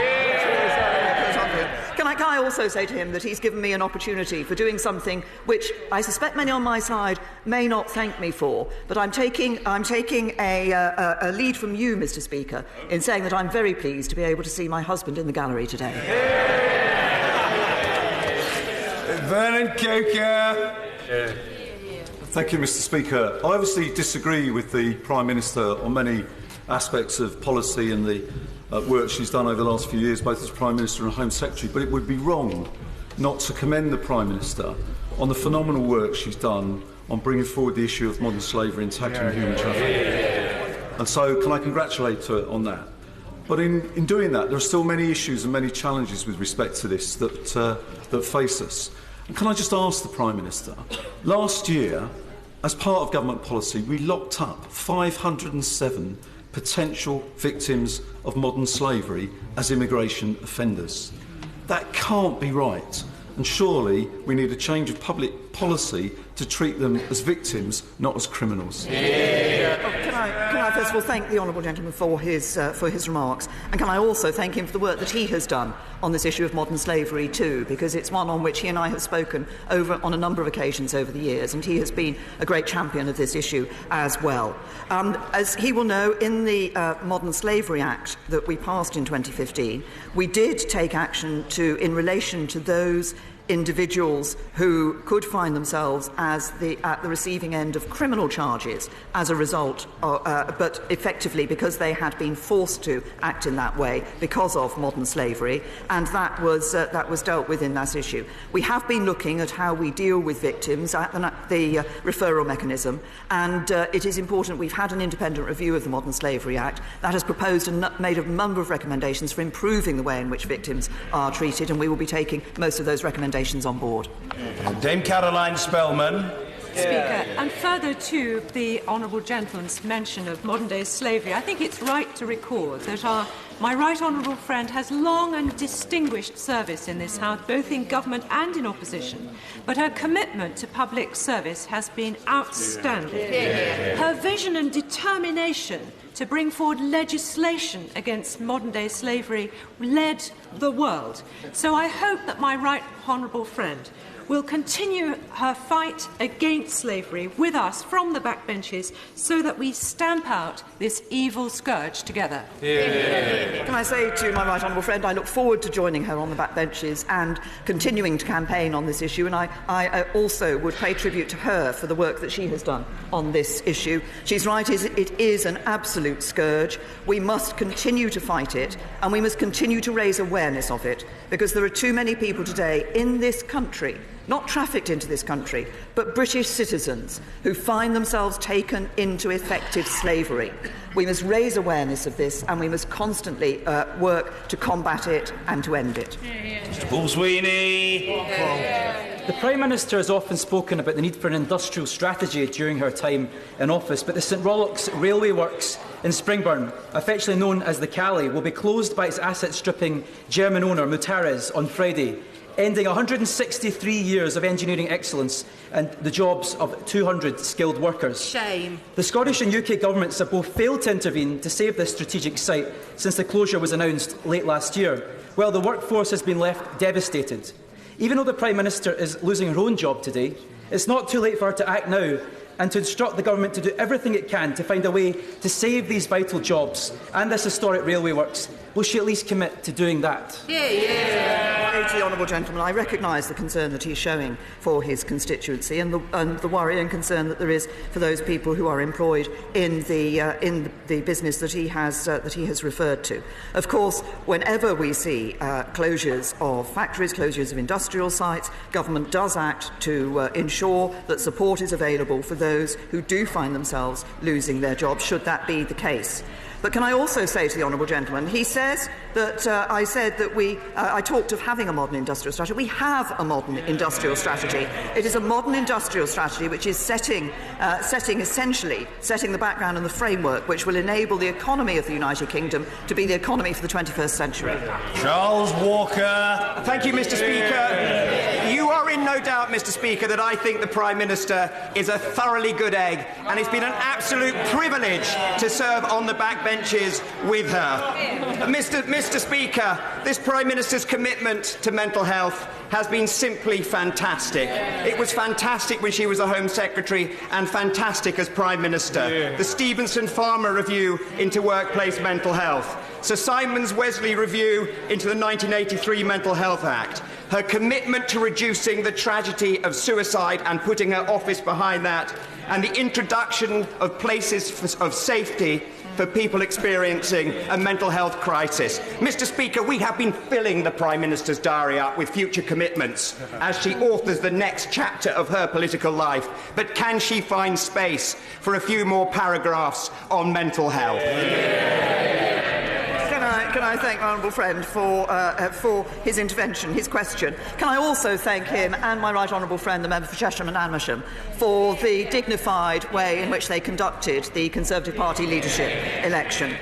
S3: Can I also say to him that he's given me an opportunity for doing something which I suspect many on my side may not thank me for, but I'm taking a lead from you, Mr. Speaker, in saying that I'm very pleased to be able to see my husband in the gallery today.
S6: Vernon Coker.
S16: Thank you, Mr. Speaker. I obviously disagree with the Prime Minister on many aspects of policy and the work she's done over the last few years, both as Prime Minister and Home Secretary, but it would be wrong not to commend the Prime Minister on the phenomenal work she's done on bringing forward the issue of modern slavery and tackling human trafficking. And so can I congratulate her on that? But in doing that, there are still many issues and many challenges with respect to this that face us. And can I just ask the Prime Minister, last year, as part of government policy, we locked up 507 potential victims of modern slavery as immigration offenders. That can't be right, and surely we need a change of public policy to treat them as victims, not as criminals.
S3: Can I first of all thank the honourable gentleman for his remarks, and can I also thank him for the work that he has done on this issue of modern slavery too, because it's one on which he and I have spoken on a number of occasions over the years, and he has been a great champion of this issue as well. As he will know, in the Modern Slavery Act that we passed in 2015, we did take action in relation to those individuals who could find themselves at the receiving end of criminal charges as a result, but effectively because they had been forced to act in that way because of modern slavery, and that was dealt with in that issue. We have been looking at how we deal with victims at the referral mechanism, and it is important. We've had an independent review of the Modern Slavery Act that has proposed and made a number of recommendations for improving the way in which victims are treated, and we will be taking most of those recommendations on board.
S6: Dame Caroline Spellman.
S17: Speaker, and further to the honourable gentleman's mention of modern-day slavery, I think it's right to record that my right honourable friend has long and distinguished service in this House, both in government and in opposition, but her commitment to public service has been outstanding. Her vision and determination to bring forward legislation against modern-day slavery led the world. So I hope that my right honourable friend will continue her fight against slavery with us from the backbenches so that we stamp out this evil scourge together.
S3: Can I say to my right honourable friend, I look forward to joining her on the backbenches and continuing to campaign on this issue, and I also would pay tribute to her for the work that she has done on this issue. She's right, it is an absolute scourge. We must continue to fight it, and we must continue to raise awareness of it, because there are too many people today in this country, not trafficked into this country, but British citizens who find themselves taken into effective slavery. We must raise awareness of this, and we must constantly work to combat it and to end it.
S6: Paul Sweeney.
S18: The Prime Minister has often spoken about the need for an industrial strategy during her time in office, but the St Rollox Railway Works in Springburn, affectionately known as the Cali, will be closed by its asset-stripping German owner Mutares on Friday, ending 163 years of engineering excellence and the jobs of 200 skilled workers.
S9: Shame.
S18: The Scottish and UK governments have both failed to intervene to save this strategic site since the closure was announced late last year, while the workforce has been left devastated. Even though the Prime Minister is losing her own job today, it's not too late for her to act now and to instruct the government to do everything it can to find a way to save these vital jobs and this historic railway works. Will she at least commit to doing that?
S3: To the honourable gentleman, I recognise the concern that he's showing for his constituency and the worry and concern that there is for those people who are employed in the business that he has referred to. Of course, whenever we see closures of factories, closures of industrial sites, government does act to ensure that support is available for those who do find themselves losing their jobs, should that be the case. But can I also say to the honourable gentleman, he says that I said that I talked of having a modern industrial strategy. We have a modern industrial strategy. It is a modern industrial strategy which is setting the background and the framework which will enable the economy of the United Kingdom to be the economy for the 21st century.
S6: Charles Walker.
S19: Thank you, Mr. Speaker. You are in no doubt, Mr. Speaker, that I think the Prime Minister is a thoroughly good egg, and it's been an absolute privilege to serve on the backbenches with her. Mr. Speaker, this Prime Minister's commitment to mental health has been simply fantastic. It was fantastic when she was the Home Secretary and fantastic as Prime Minister. The Stevenson-Farmer Review into workplace mental health. Sir Simon's Wesley Review into the 1983 Mental Health Act. Her commitment to reducing the tragedy of suicide and putting her office behind that, and the introduction of places of safety for people experiencing a mental health crisis. Mr. Speaker, we have been filling the Prime Minister's diary up with future commitments as she authors the next chapter of her political life. But can she find space for a few more paragraphs on mental health?
S3: Can I thank my honourable friend for his intervention, his question. Can I also thank him and my right honourable friend, the member for Chesham and Amersham, for the dignified way in which they conducted the Conservative Party leadership election.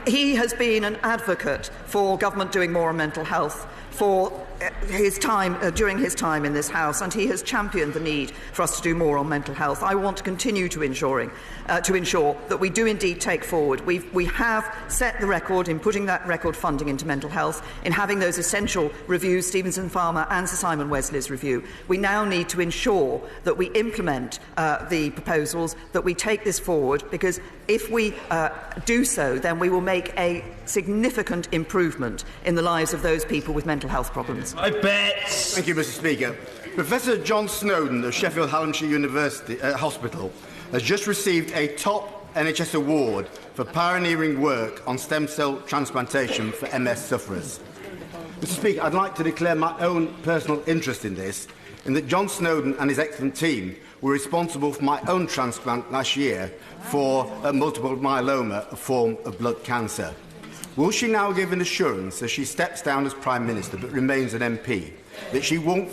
S3: He has been an advocate for government doing more on mental health for his time during his time in this House, and he has championed the need for us to do more on mental health. I want to continue to ensure that we do indeed take forward. We have set the record in putting that record funding into mental health, in having those essential reviews, Stevenson-Farmer and Sir Simon Wesley's review. We now need to ensure that we implement the proposals, that we take this forward, because if we do so, then we will make a significant improvement in the lives of those people with mental health problems.
S19: questions.
S11: I bet.
S20: Thank you, Mr. Speaker. Professor John Snowden of Sheffield Hallamshire University Hospital has just received a top NHS award for pioneering work on stem cell transplantation for MS sufferers. Mr. Speaker, I'd like to declare my own personal interest in this, in that John Snowden and his excellent team were responsible for my own transplant last year for multiple myeloma, a form of blood cancer. Will she now give an assurance, as she steps down as Prime Minister but remains an MP, that she won't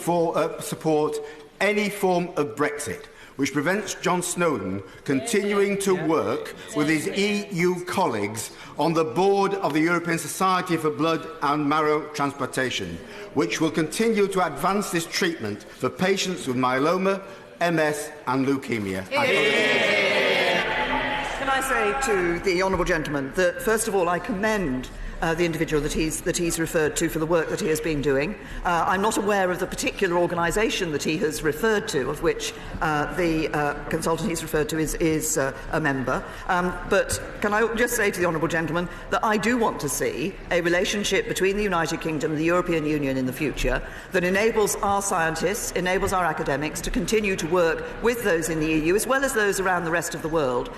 S20: support any form of Brexit which prevents John Snowden continuing to work with his EU colleagues on the board of the European Society for Blood and Marrow Transplantation, which will continue to advance this treatment for patients with myeloma, MS and leukemia?
S3: Can I say to the honourable gentleman that, first of all, I commend the individual that he's referred to for the work that he has been doing. I'm not aware of the particular organisation that he has referred to, of which the consultant he's referred to is a member. But can I just say to the honourable gentleman that I do want to see a relationship between the United Kingdom and the European Union in the future that enables our scientists, enables our academics to continue to work with those in the EU, as well as those around the rest of the world,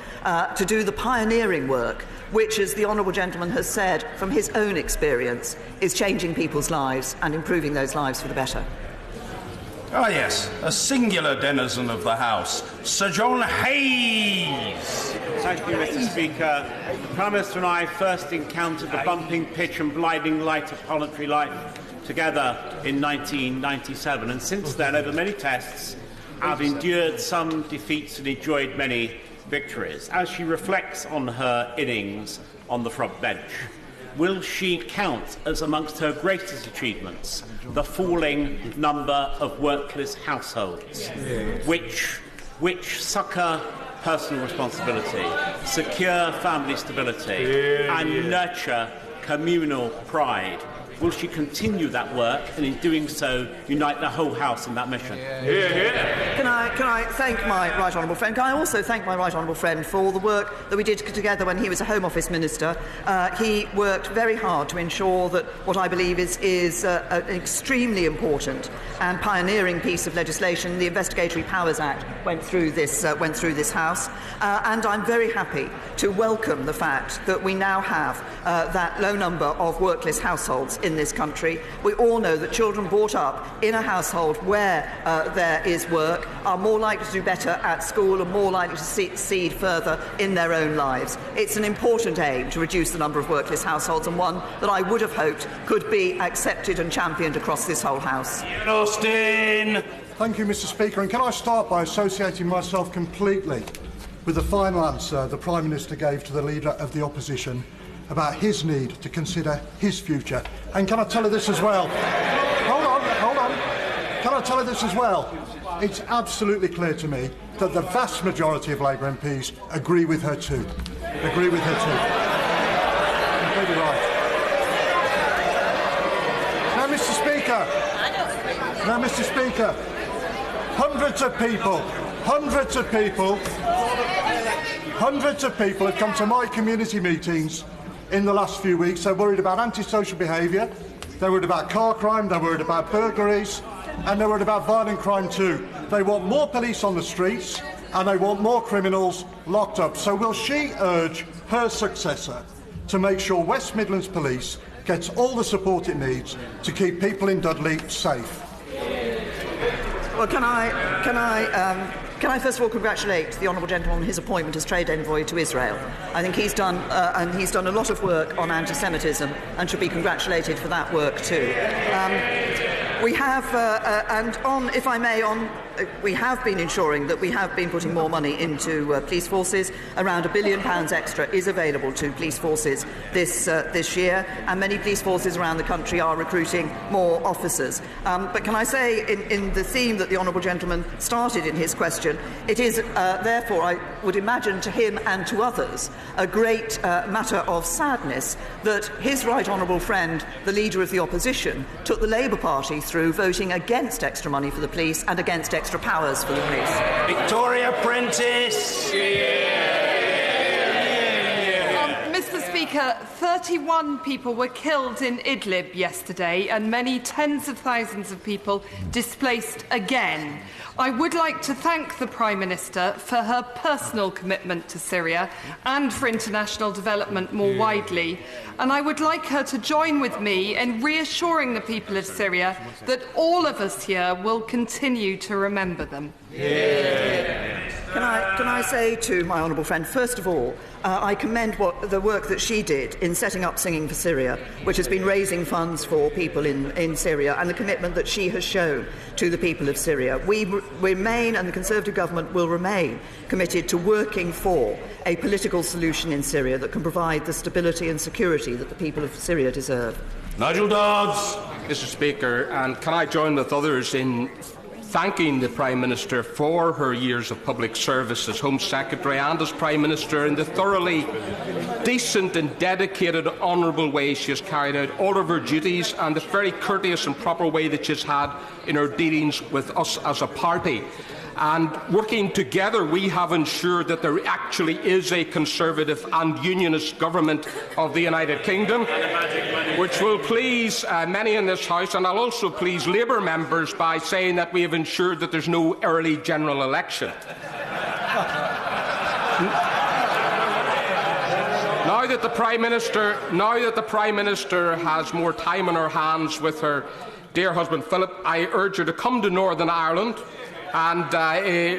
S3: to do the pioneering work, which, as the honourable gentleman has said, from his own experience, is changing people's lives and improving those lives for the better.
S21: Ah, yes, a singular denizen of the House, Sir John Hayes.
S22: Thank you, Mr. Speaker. The Prime Minister and I first encountered the bumping pitch and blinding light of parliamentary life together in 1997, and since then, over many tests, I've endured some defeats and enjoyed many victories. As she reflects on her innings on the front bench, will she count as amongst her greatest achievements the falling number of workless households, which succour personal responsibility, secure family stability, and nurture communal pride? Will she continue that work and, in doing so, unite the whole House in that mission?
S3: Can I thank my right honourable friend? Can I also thank my right honourable friend for the work that we did together when he was a Home Office Minister? He worked very hard to ensure that what I believe is an extremely important and pioneering piece of legislation, the Investigatory Powers Act, went through this House, and I'm very happy to welcome the fact that we now have that low number of workless households in this country. We all know that children brought up in a household where there is work are more likely to do better at school and more likely to succeed further in their own lives. It's an important aim to reduce the number of workless households, and one that I would have hoped could be accepted and championed across this whole House.
S23: Austin. Thank you, Mr. Speaker. And can I start by associating myself completely with the final answer the Prime Minister gave to the Leader of the Opposition about his need to consider his future. And can I tell her this as well? Hold on. Can I tell her this as well? It's absolutely clear to me that the vast majority of Labour MPs agree with her too. Completely right. Now, Mr. Speaker, hundreds of people have come to my community meetings in the last few weeks. They're worried about antisocial behaviour, they're worried about car crime, they're worried about burglaries, and they're worried about violent crime too. They want more police on the streets and they want more criminals locked up. So will she urge her successor to make sure West Midlands Police gets all the support it needs to keep people in Dudley safe?
S3: Well, can I first of all congratulate the honourable gentleman on his appointment as trade envoy to Israel. I think he's done a lot of work on anti-Semitism and should be congratulated for that work too. We have, we have been ensuring that we have been putting more money into police forces. Around £1 billion extra is available to police forces this year, and many police forces around the country are recruiting more officers. But can I say, in the theme that the honourable gentleman started in his question, it is therefore, I would imagine, to him and to others, a great matter of sadness that his right honourable friend, the Leader of the Opposition, took the Labour Party through voting against extra money for the police and against extra powers for the police.
S21: Victoria Prentice.
S2: Mr. Speaker,
S4: Speaker, 31 people were killed in Idlib yesterday and many tens of thousands of people displaced again. I would like to thank the Prime Minister for her personal commitment to Syria and for international development more widely. And I would like her to join with me in reassuring the people of Syria that all of us here will continue to remember them.
S3: Can I say to my honourable friend, first of all, I commend the work that she did in setting up Singing for Syria, which has been raising funds for people in Syria, and the commitment that she has shown to the people of Syria. We remain, and the Conservative government will remain, committed to working for a political solution in Syria that can provide the stability and security that the people of Syria deserve.
S5: Nigel Dodds. Mr. Speaker, and can I join with others in thanking the Prime Minister for her years of public service as Home Secretary and as Prime Minister in the thoroughly decent and dedicated, honourable way she has carried out all of her duties and the very courteous and proper way that she has had in her dealings with us as a party. And working together, we have ensured that there actually is a Conservative and Unionist government of the United Kingdom, which will please many in this House, and I'll also please Labour members by saying that we have ensured that there's no early general election. Now that the Prime Minister has more time on her hands with her dear husband Philip, I urge her to come to Northern Ireland and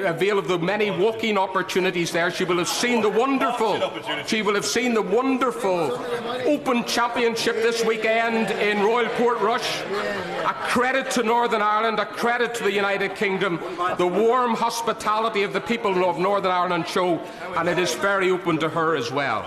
S5: avail of the many walking opportunities there. She will have seen the wonderful Open Championship this weekend in Royal Portrush. A credit to Northern Ireland, a credit to the United Kingdom. The warm hospitality of the people of Northern Ireland show, and it is very open to her as well.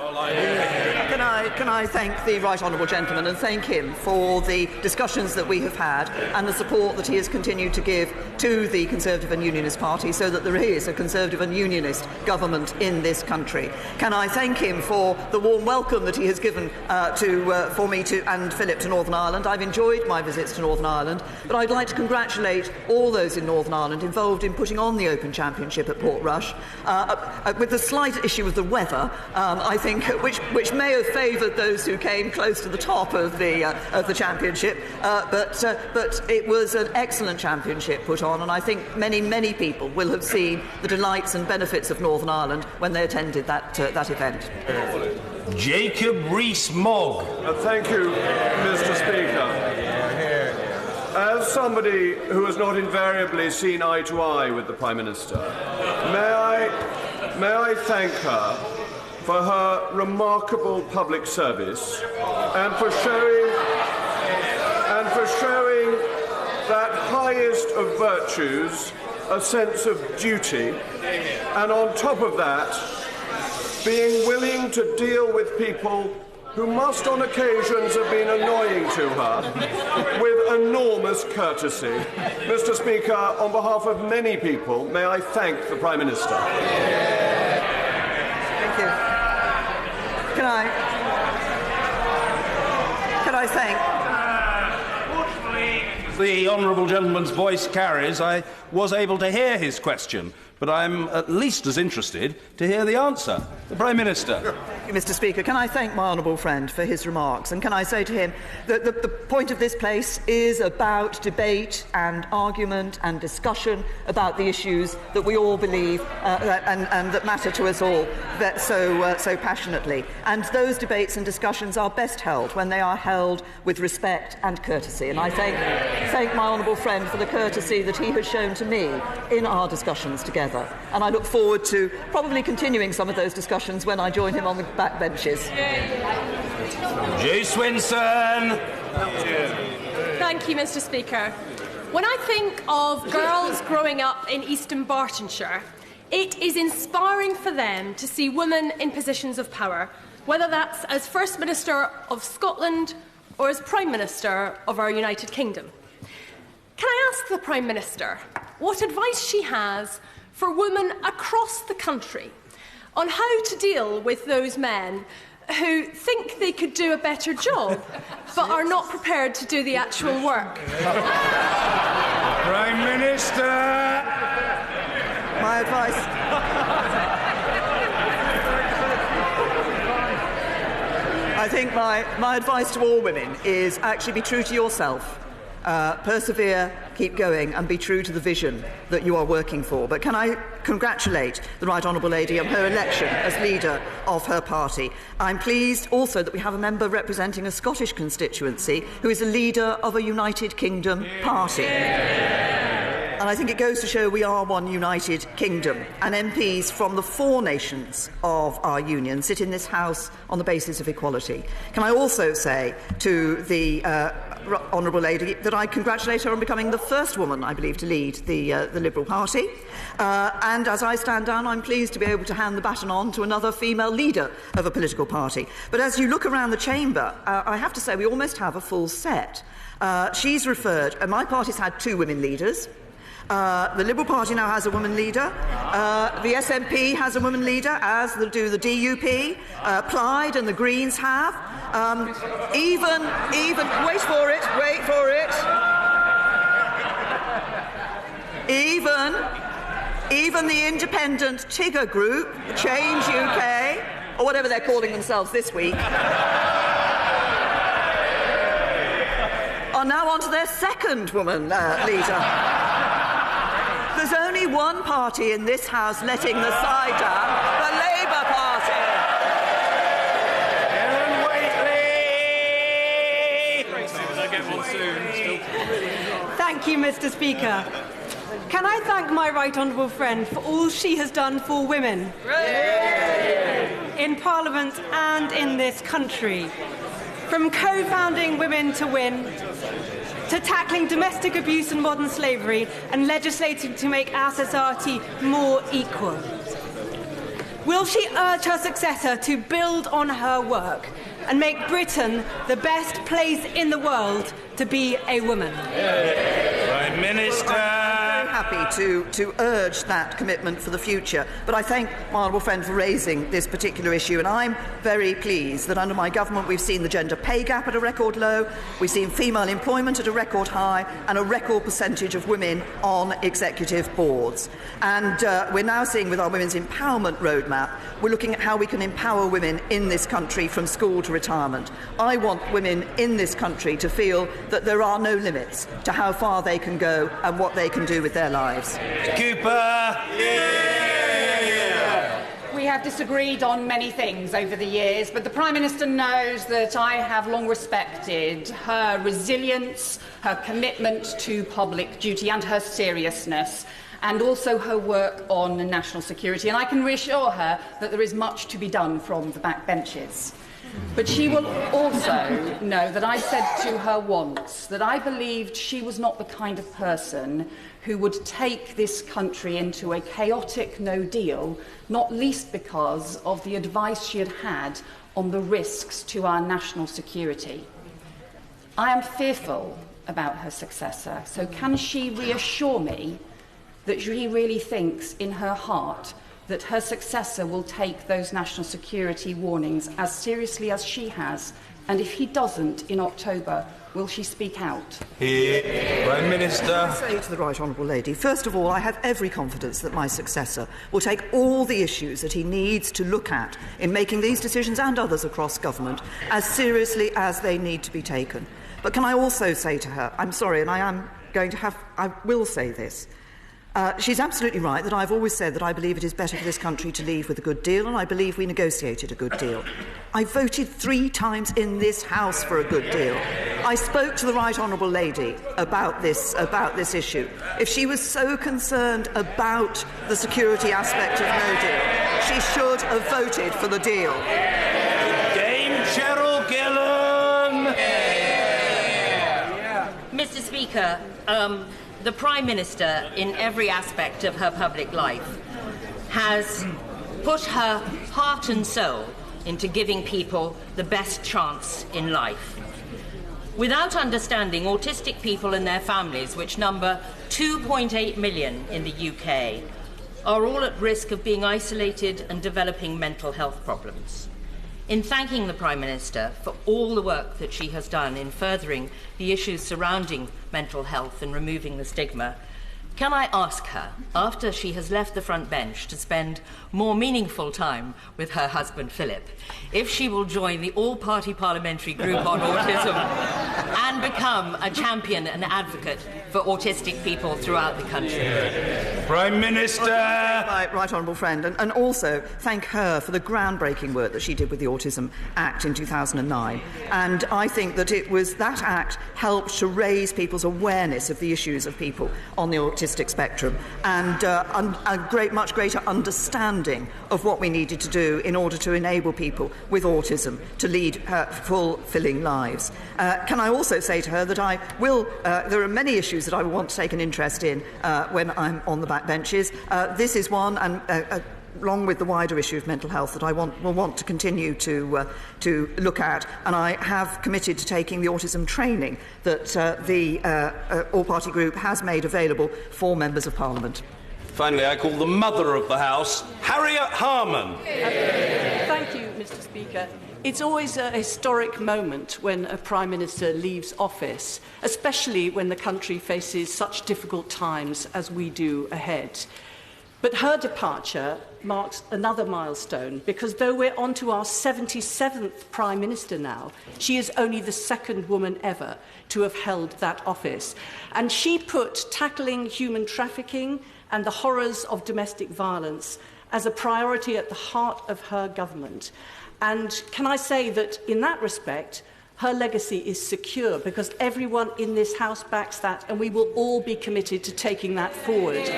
S3: Can I thank the Right Honourable Gentleman and thank him for the discussions that we have had and the support that he has continued to give to the Conservative and Unionist Party so that there is a Conservative and Unionist government in this country. Can I thank him for the warm welcome that he has given for me and Philip to Northern Ireland. I've enjoyed my visits to Northern Ireland, but I'd like to congratulate all those in Northern Ireland involved in putting on the Open Championship at Portrush, with the slight issue of the weather, I think, which may have favoured those who came close to the top of the championship, but it was an excellent championship put on, and I think many people will have seen the delights and benefits of Northern Ireland when they attended that event.
S21: Jacob Rees-Mogg.
S7: Thank you, Mr. Speaker. As somebody who has not invariably seen eye to eye with the Prime Minister, may I thank her for her remarkable public service and for showing that highest of virtues, a sense of duty, and on top of that, being willing to deal with people who must on occasions have been annoying to her with enormous courtesy. Mr. Speaker, on behalf of many people, may I thank the Prime Minister.
S3: Thank you. Can I thank...
S21: The honourable gentleman's voice carries, I was able to hear his question, but I'm at least as interested to hear the answer. The Prime Minister.
S3: Mr. Speaker, can I thank my honourable friend for his remarks, and can I say to him that the point of this place is about debate and argument and discussion about the issues that we all believe and that matter to us all so passionately. And those debates and discussions are best held when they are held with respect and courtesy. And I thank my honourable friend for the courtesy that he has shown to me in our discussions together. And I look forward to probably continuing some of those discussions when I join him on the back benches.
S21: Jay Swinson.
S24: Thank you, Mr. Speaker. When I think of girls growing up in Eastern Bartonshire, it is inspiring for them to see women in positions of power, whether that's as First Minister of Scotland or as Prime Minister of our United Kingdom. Can I ask the Prime Minister what advice she has for women across the country on how to deal with those men who think they could do a better job but are not prepared to do the actual work?
S21: Prime Minister!
S3: My advice... I I think my advice to all women is actually be true to yourself. Persevere, keep going, and be true to the vision that you are working for. But can I congratulate the Right Honourable Lady on her election as leader of her party? I'm pleased also that we have a member representing a Scottish constituency who is a leader of a United Kingdom party. And I think it goes to show we are one united kingdom, and MPs from the 4 nations of our union sit in this House on the basis of equality. Can I also say to the Honourable Lady that I congratulate her on becoming the first woman, I believe, to lead the Liberal Party. And as I stand down, I'm pleased to be able to hand the baton on to another female leader of a political party. But as you look around the chamber, I have to say we almost have a full set. She's referred, and my party's had 2 women leaders. The Liberal Party now has a woman leader. The SNP has a woman leader, as do the DUP. Plaid and the Greens have. Even, wait for it. Even the independent Tigger group, Change UK, or whatever they're calling themselves this week, are now on to their second woman leader. There's only one party in this House letting the side down, the Labour Party.
S17: Thank you, Mr. Speaker. Can I thank my right honourable friend for all she has done for women in Parliament and in this country, from co-founding Women to Win, to tackling domestic abuse and modern slavery, and legislating to make our society more equal. Will she urge her successor to build on her work and make Britain the best place in the world to be a woman?
S3: Prime Minister. I'm very happy to urge that commitment for the future, but I thank my honourable friend for raising this particular issue, and I'm very pleased that under my government we've seen the gender pay gap at a record low, we've seen female employment at a record high, and a record percentage of women on executive boards. And we're now seeing with our Women's Empowerment Roadmap, we're looking at how we can empower women in this country from school to retirement. I want women in this country to feel that there are no limits to how far they can go and what they can do with their lives.
S8: Cooper! We have disagreed on many things over the years, but the Prime Minister knows that I have long respected her resilience, her commitment to public duty and her seriousness, and also her work on national security. And I can reassure her that there is much to be done from the backbenches. But she will also know that I said to her once that I believed she was not the kind of person who would take this country into a chaotic no deal, not least because of the advice she had had on the risks to our national security. I am fearful about her successor, so can she reassure me that she really thinks in her heart that her successor will take those national security warnings as seriously as she has? And if he doesn't in October, will she speak out?
S3: Prime Minister. I say to the Right Honourable Lady, first of all, I have every confidence that my successor will take all the issues that he needs to look at in making these decisions and others across government as seriously as they need to be taken. But can I also say to her, I'm sorry, and I will say this, she's absolutely right that I've always said that I believe it is better for this country to leave with a good deal, and I believe we negotiated a good deal. I voted 3 times in this House for a good deal. I spoke to the Right Honourable Lady about this issue. If she was so concerned about the security aspect of no deal, she should have voted for the deal.
S8: Dame Cheryl Gillan!
S10: Mr. Speaker, the Prime Minister, in every aspect of her public life, has put her heart and soul into giving people the best chance in life. Without understanding, autistic people and their families, which number 2.8 million in the UK, are all at risk of being isolated and developing mental health problems. In thanking the Prime Minister for all the work that she has done in furthering the issues surrounding mental health and removing the stigma, Can I ask her, after she has left the front bench to spend more meaningful time with her husband Philip, if she will join the all-party parliamentary group on autism and become a champion and advocate for autistic people throughout the country?
S21: Prime Minister!
S3: My right honourable friend, and also thank her for the groundbreaking work that she did with the Autism Act in 2009. And I think that that act helped to raise people's awareness of the issues of people on the autistic spectrum and a much greater understanding of what we needed to do in order to enable people with autism to lead fulfilling lives. Can I also say to her that there are many issues that I will want to take an interest in when I'm on the backbenches. This is one, and along with the wider issue of mental health, that I will want to continue to look at, and I have committed to taking the autism training that the all-party group has made available for members of Parliament.
S21: Finally, I call the mother of the House, Harriet Harman.
S12: Thank you, Mr. Speaker. It's always a historic moment when a Prime Minister leaves office, especially when the country faces such difficult times as we do ahead. But her departure marks another milestone, because though we're on to our 77th Prime Minister now, she is only the second woman ever to have held that office. And she put tackling human trafficking and the horrors of domestic violence as a priority at the heart of her government. And can I say that in that respect, her legacy is secure, because everyone in this House backs that, and we will all be committed to taking that forward.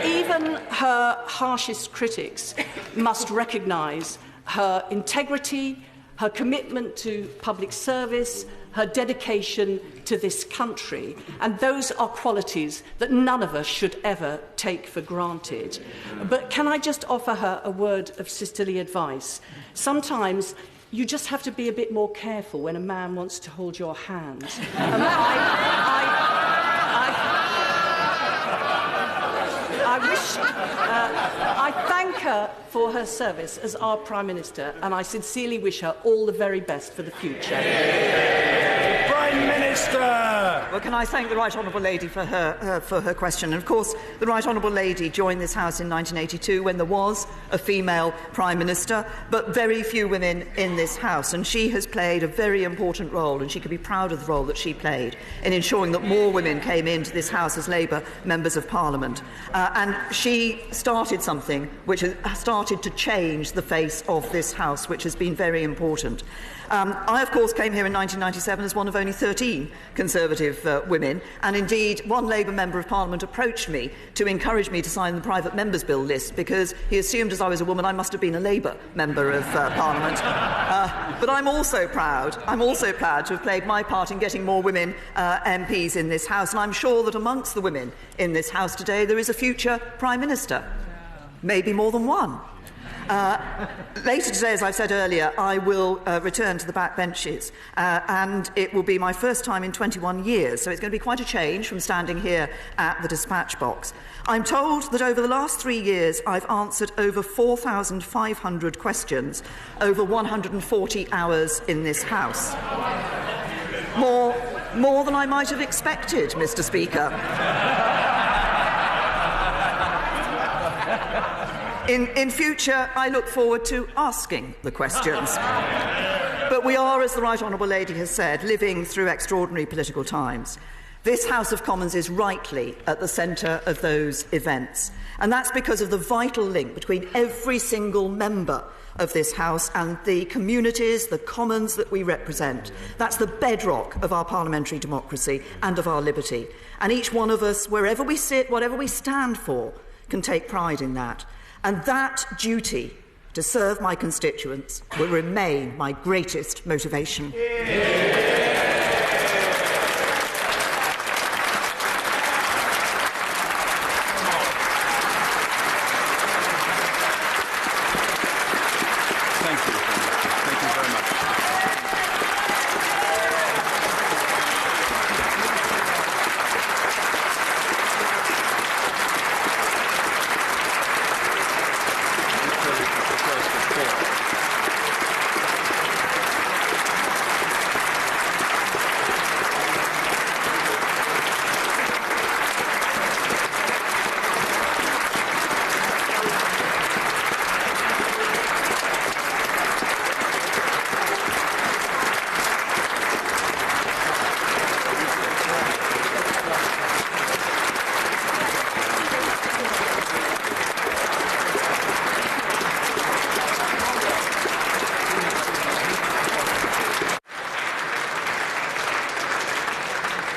S12: Even her harshest critics must recognise her integrity, her commitment to public service, her dedication to this country, and those are qualities that none of us should ever take for granted. But can I just offer her a word of sisterly advice? Sometimes you just have to be a bit more careful when a man wants to hold your hand. I thank her for her service as our Prime Minister, and I sincerely wish her all the very best for the future.
S21: Prime Minister!
S3: Well, can I thank the Right Honourable Lady for her question? And of course, the Right Honourable Lady joined this House in 1982 when there was a female Prime Minister, but very few women in this House. And she has played a very important role, and she can be proud of the role that she played in ensuring that more women came into this House as Labour members of Parliament. And she started something which has started to change the face of this House, which has been very important. I, of course, came here in 1997 as one of only 13 Conservative women, and indeed one Labour Member of Parliament approached me to encourage me to sign the private members' bill list, because he assumed as I was a woman I must have been a Labour Member of Parliament. But I'm also proud to have played my part in getting more women MPs in this House, and I'm sure that amongst the women in this House today there is a future Prime Minister, maybe more than one. Later today, as I said earlier, I will return to the backbenches, and it will be my first time in 21 years, so it's going to be quite a change from standing here at the dispatch box. I'm told that over the last 3 years I've answered over 4,500 questions over 140 hours in this House. More than I might have expected, Mr. Speaker. In future, I look forward to asking the questions. But we are, as the Right Honourable Lady has said, living through extraordinary political times. This House of Commons is rightly at the centre of those events. And that's because of the vital link between every single member of this House and the communities, the commons that we represent. That's the bedrock of our parliamentary democracy and of our liberty. And each one of us, wherever we sit, whatever we stand for, can take pride in that. And that duty to serve my constituents will remain my greatest motivation. Yeah.